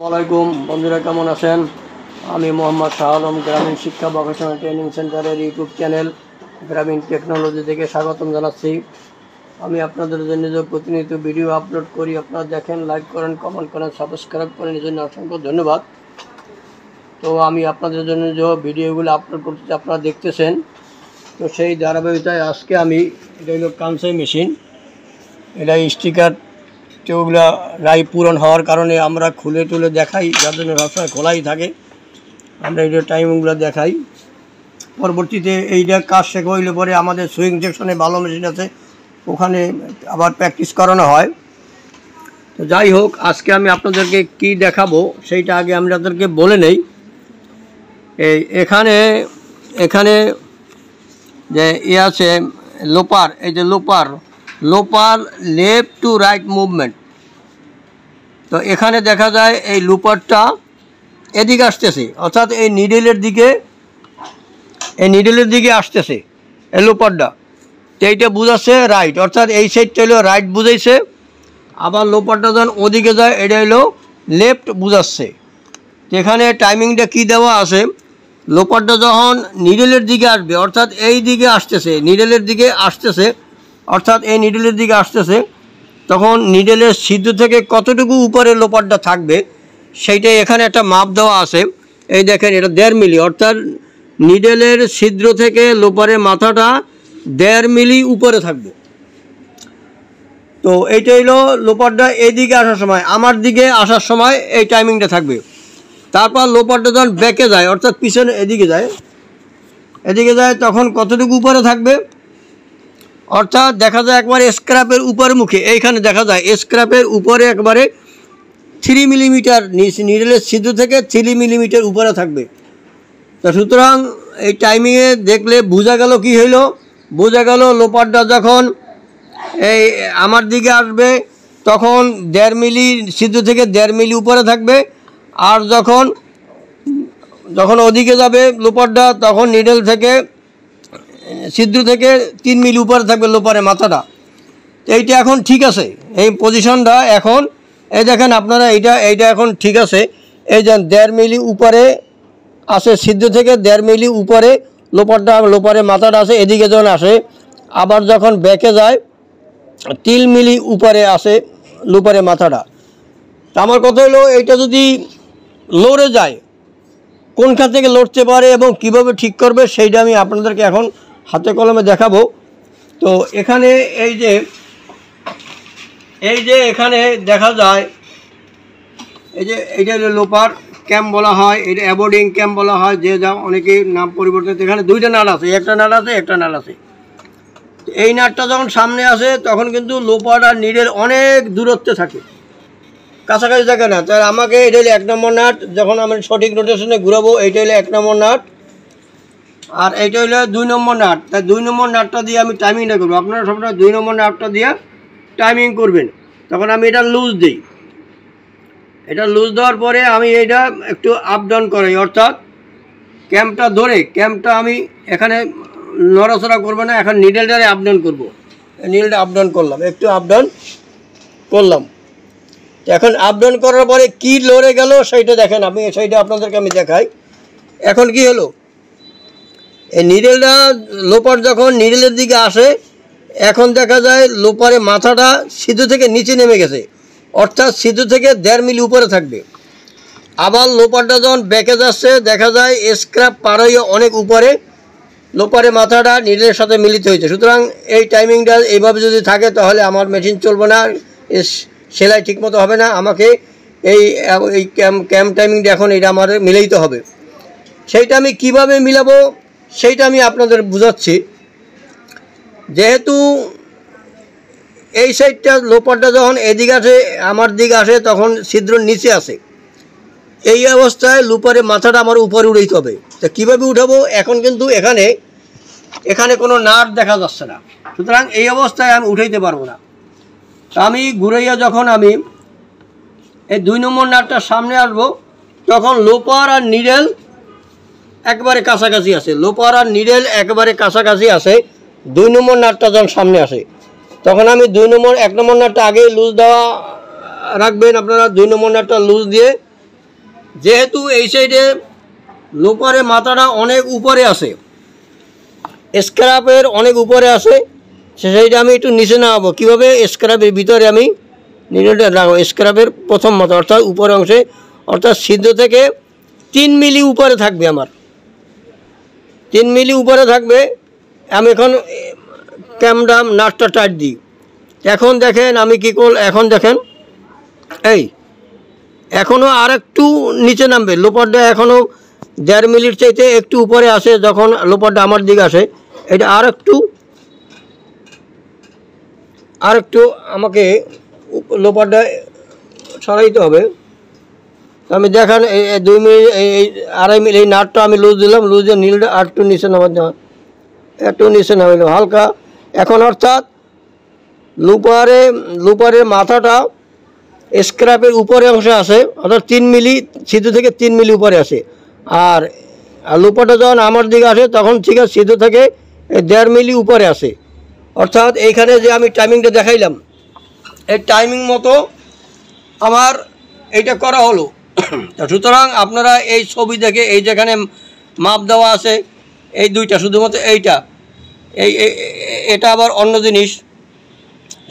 আসসালামাইকুম বন্ধুরা, কেমন আছেন? আমি মোহাম্মদ শাহ আলম গ্রামীণ শিক্ষা ভোকেশনাল ট্রেনিং সেন্টারের ইউটিউব চ্যানেল গ্রামীণ টেকনোলজি থেকে স্বাগতম জানাচ্ছি। আমি আপনাদের জন্য যে প্রতিনিয়ত ভিডিও আপলোড করি, আপনারা দেখেন, লাইক করেন, কমেন্ট করেন, সাবস্ক্রাইব করেন, এই জন্য অসংখ্য ধন্যবাদ। তো আমি আপনাদের জন্য যে ভিডিওগুলো আপলোড করতেছি আপনারা দেখতেছেন, তো সেই ধারাবাহিকতায় আজকে আমি এটা হলো কাঁসাই মেশিন, এটা স্টিকার ওগুলো রায় পূরণ হওয়ার কারণে আমরা খুলে টুলে দেখাই, যার জন্য সবসময় খোলাই থাকে। আমরা এইটা টাইমিংগুলো দেখাই। পরবর্তীতে এইটা কাজ শেখা হইলে পরে আমাদের সুইং সেকশনে ভালো মেশিন আছে, ওখানে আবার প্র্যাকটিস করানো হয়। তো যাই হোক, আজকে আমি আপনাদেরকে কি দেখাবো সেইটা আগে আমি আপনাদেরকে বলে নেই। এখানে এখানে যে আছে লোপার, এই যে লোপার লেফট টু রাইট মুভমেন্ট। তো এখানে দেখা যায় এই লুপারটা এদিকে আসতেছে, অর্থাৎ এই নিডেলের দিকে আসতেছে এই লোপারটা। তো এইটা বুঝাচ্ছে রাইট, অর্থাৎ এই সাইডটা হলো রাইট বুঝাইছে। আবার লোপারটা যখন ওদিকে যায় এটা হলো লেফট বুঝাচ্ছে। তো এখানে টাইমিংটা কি দেওয়া আছে, লোপারটা যখন নিডেলের দিকে আসবে, অর্থাৎ এই দিকে আসতেছে, নিডেলের দিকে আসতেছে, অর্থাৎ এই নিডেলের দিকে আসতেছে, তখন নিডেলের ছিদ্র থেকে কতটুকু উপরে লোপারটা থাকবে সেইটাই এখানে একটা মাপ দেওয়া আছে। এই দেখেন, এটা 1.5 মিলি, অর্থাৎ নিডেলের ছিদ্র থেকে লোপারের মাথাটা 1.5 মিলি উপরে থাকবে। তো এইটা হলো লোপারটা এইদিকে আসার সময়, আমার দিকে আসার সময় এই টাইমিংটা থাকবে। তারপর লোপারটা যখন ব্যাকে যায়, অর্থাৎ পিছনে এদিকে যায়, তখন কতটুকু উপরে থাকবে, অর্থাৎ দেখা যায় একবারে স্ক্র্যাপের উপর মুখে, এইখানে দেখা যায় স্ক্র্যাপের উপরে একবারে 3 মিলিমিটার নিডেলের ছিদ্র থেকে 3 মিলিমিটার উপরে থাকবে। তো সুতরাং এই টাইমিংয়ে দেখলে বোঝা গেল কি হইল, বোঝা গেল লোপারটা যখন এই আমার দিকে আসবে তখন 1.5 মিলি ছিদ্র থেকে 1.5 মিলি উপরে থাকবে, আর যখন ওদিকে যাবে লোপারটা তখন নিডেল থেকে ছিদ্র থেকে 3 মিলি উপরে থাকবে লোপারের মাথাটা। এইটা এখন ঠিক আছে, এই পজিশনটা এখন এই দেখেন আপনারা, এইটা এখন ঠিক আছে। এই যে 1.5 মিলি উপরে আসে, ছিদ্র থেকে 1.5 মিলি উপরে লোপারের মাথাটা আছে, এদিকে যখন আসে, আবার যখন ব্যাকে যায় 3 মিলি উপরে আসে লোপারের মাথাটা। তা আমার কথা হলো, এইটা যদি লড়ে যায় কোনখান থেকে লড়তে পারে এবং কিভাবে ঠিক করবে সেইটা আমি আপনাদেরকে এখন হাতে কলমে দেখাবো। তো এখানে এই যে এখানে দেখা যায়, এইটা হলো লোপার ক্যাম্প বলা হয়, এটা অ্যাবোর্ডিং ক্যাম্প বলা হয়, যে যা অনেকে নাম পরিবর্তন। এখানে 2টা নাট আছে, একটা নাট আছে। এই নাটটা যখন সামনে আসে তখন কিন্তু লোপার আর নিডেল অনেক দূরত্বে থাকে, কাছাকাছি থাকে না। তাই আমাকে এটা হলো 1 নম্বর নাট, যখন আমি সঠিক রোটেশনে ঘুরাবো এইটা হলো 1 নম্বর নাট, আর এইটা হলো 2 নম্বর নাট। তাই 2 নম্বর নাটটা দিয়ে আমি টাইমিংটা করবো। আপনারা সবসময় 2 নম্বর নাটটা দিয়ে টাইমিং করবেন। তখন আমি এটা লুজ দিই, এটা লুজ দেওয়ার পরে আমি এইটা একটু আপ ডাউন করাই, অর্থাৎ ক্যাম্পটা ধরে ক্যাম্পটা আমি এখানে নড়াচড়া করবো না, এখন নিডেলটারে আপ ডাউন করবো। নিডেলটা আপ ডাউন করলাম, একটু আপ ডাউন করলাম। এখন আপ ডাউন করার পরে কী লড়ে গেল সেইটা দেখেন, সেইটা আপনাদেরকে আমি দেখাই। এখন কি হলো, এই নিডেলটা লোপার যখন নিডেলের দিকে আসে, এখন দেখা যায় লোপারের মাথাটা ছিদ্র থেকে নিচে নেমে গেছে, অর্থাৎ ছিদ্র থেকে 1.5 মিলি উপরে থাকবে। আবার লোপারটা যখন ব্যাকে যাচ্ছে দেখা যায় স্ক্র্যাপ পার হয়ে অনেক উপরে লোপারের মাথাটা নিডেলের সাথে মিলিত হয়েছে। সুতরাং এই টাইমিংটা এইভাবে যদি থাকে তাহলে আমার মেশিন চলবে না, সেলাই ঠিকমতো হবে না। আমাকে এই ক্যাম্প টাইমিংটা এখন এটা আমার মিলাইতে হবে। সেইটা আমি কিভাবে মিলাবো সেইটা আমি আপনাদের বুঝাচ্ছি। যেহেতু এই সাইডটা লোপারটা যখন এদিকে আসে, আমার দিকে আসে, তখন ছিদ্র নিচে আসে, এই অবস্থায় লোপারের মাথাটা আমার উপরে উঠাইতে হবে। তা কীভাবে উঠাবো, এখন কিন্তু এখানে কোনো নাট দেখা যাচ্ছে না, সুতরাং এই অবস্থায় আমি উঠাইতে পারবো না। তা আমি ঘুরাইয়া যখন আমি এই 2 নম্বর নাটটার সামনে আসবো, তখন লোপার আর নিডেল একবারে কাছাকাছি আছে, লোপার আর নিডেল একবারে কাছাকাছি আছে। 2 নম্বর নাটটা যখন সামনে আসে তখন আমি 1 নম্বর নাটটা আগেই লুজ দেওয়া রাখবেন আপনারা। 2 নম্বর নাটটা লুজ দিয়ে যেহেতু এই সাইডে লোপারের মাথাটা অনেক উপরে আছে, স্ক্র্যাপের অনেক উপরে আছে, সে সাইডে আমি একটু নিচে নামাবো। কীভাবে? স্ক্র্যাপের ভিতরে আমি নিডলটা লাগাবো, স্ক্র্যাপের প্রথম মাথা অর্থাৎ উপর অংশে, অর্থাৎ সিদ্ধ থেকে 3 মিলি উপরে থাকবে, আমার 3 মিলি উপরে থাকবে। আমি এখন ক্যামডাম নাটটা টাইট দিই। এখন দেখেন আমি কী করল, এখন দেখেন এই এখনও আর একটু নিচে নামবে, লোপারটা এখনও 1.5 মিলির চাইতে একটু উপরে আসে। যখন লোপারটা আমার দিকে আসে, এটা আর একটু আমাকে লোপারটা সরাইতে হবে। আমি দেখেন এই 2 মিলি, এই 2.5 মিলি, এই নাটটা আমি লুজ দিলাম, লুজ দিয়ে নীলটা আর একটু নিচে নামাতে হয়, একটু নিচে নামাইলাম হালকা। এখন অর্থাৎ লুপারের মাথাটা স্ক্র্যাপের উপরে অংশে আছে, অর্থাৎ 3 মিলি সিদ্ধ থেকে 3 মিলি উপরে আসে। আর লুপারটা যখন আমার দিকে আসে তখন ঠিক আছে সিদ্ধ থেকে 1.5 মিলি উপরে আসে। অর্থাৎ এইখানে যে আমি টাইমিংটা দেখাইলাম, এই টাইমিং মতো আমার এইটা করা হলো। সুতরাং আপনারা এই ছবি দেখে, এই যেখানে মাপ দেওয়া আছে এই দুইটা, শুধুমাত্র এটা আবার অন্য জিনিস,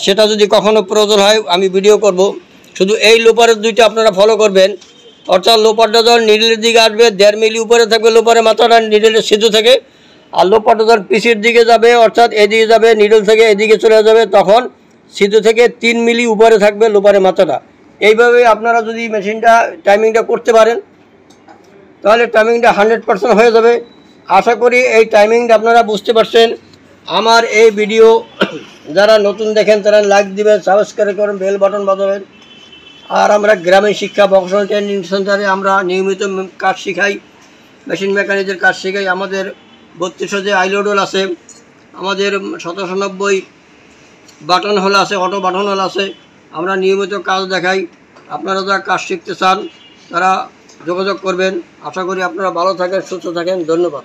সেটা যদি কখনো প্রয়োজন হয় আমি ভিডিও করব। শুধু এই লোপারের দুইটা আপনারা ফলো করবেন। অর্থাৎ লোপারটা যখন নিডলের দিকে আসবে 1.5 মিলি উপরে থাকবে লোপারের মাথাটা নিডলের সিদ্ধ থেকে, আর লোপারটা যখন পিসির দিকে যাবে, অর্থাৎ এদিকে যাবে, নিডল থেকে এদিকে চলে যাবে, তখন সিদ্ধ থেকে 3 মিলি উপরে থাকবে লোপারের মাথাটা। এইভাবে আপনারা যদি মেশিনটা টাইমিংটা করতে পারেন তাহলে টাইমিংটা 100% হয়ে যাবে। আশা করি এই টাইমিংটা আপনারা বুঝতে পারছেন। আমার এই ভিডিও যারা নতুন দেখেন তারা লাইক দিবেন, সাবস্ক্রাইব করবেন, বেল বাটন বাজাবেন। আর আমরা গ্রামীণ শিক্ষা ভোকেশনাল ট্রেনিং সেন্টারে আমরা নিয়মিত কাজ শেখাই, মেশিন মেকানিকদের কাজ শেখাই। আমাদের 3200 যে আইলোডল আছে, আমাদের 1790 বাটন হল আছে, অটো বাটন হল আছে। আমরা নিয়মিত কাজ দেখাই। আপনারা যারা কাজ শিখতে চান তারা যোগাযোগ করবেন। আশা করি আপনারা ভালো থাকেন, সুস্থ থাকেন। ধন্যবাদ।